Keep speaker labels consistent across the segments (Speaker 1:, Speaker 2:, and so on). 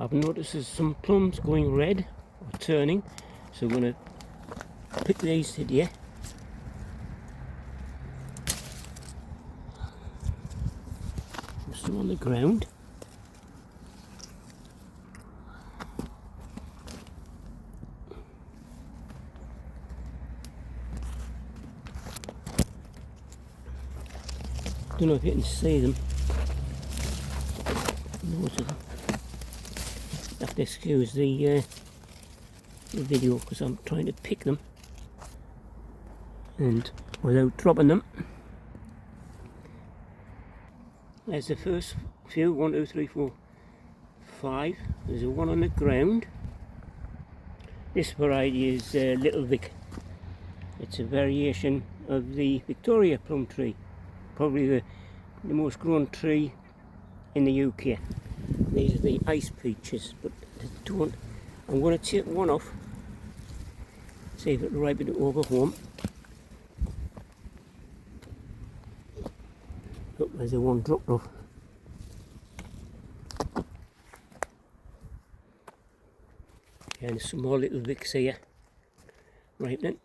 Speaker 1: I've noticed there's some plums going red or turning, so I'm going to pick these today. There's some on the ground. Don't know if you can see them. Most of them. I have to excuse the video because I'm trying to pick them and without dropping them. There's the first few, 1, 2, 3, 4, 5. There's a one on the ground. This variety is Little Vic. It's a variation of the Victoria plum tree, probably the most grown tree in the UK. These are the ice peaches, but they don't. I'm going to take one off, see if it'll ripen it over home. Look, there's the one dropped off. And some more Little Vics here, ripening.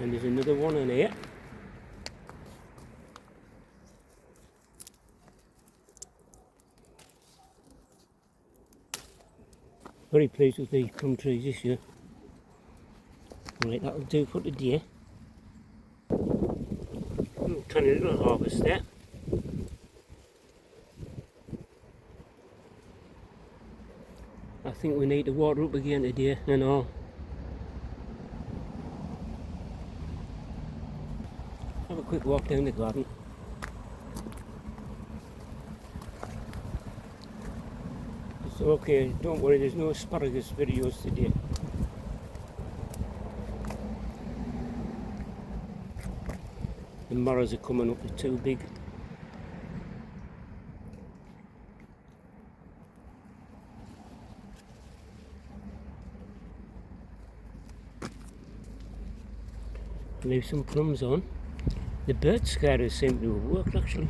Speaker 1: And there's another one in here. Very pleased with the plum trees this year. Right, that'll do for today. Tiny little harvest there. I think we need to water up again today and all. Have a quick walk down the garden. It's okay, don't worry, there's no asparagus videos today. The morrows are coming up, they're too big. Leave some plums on. The bird scarers seem to have worked actually.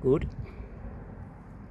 Speaker 1: Good.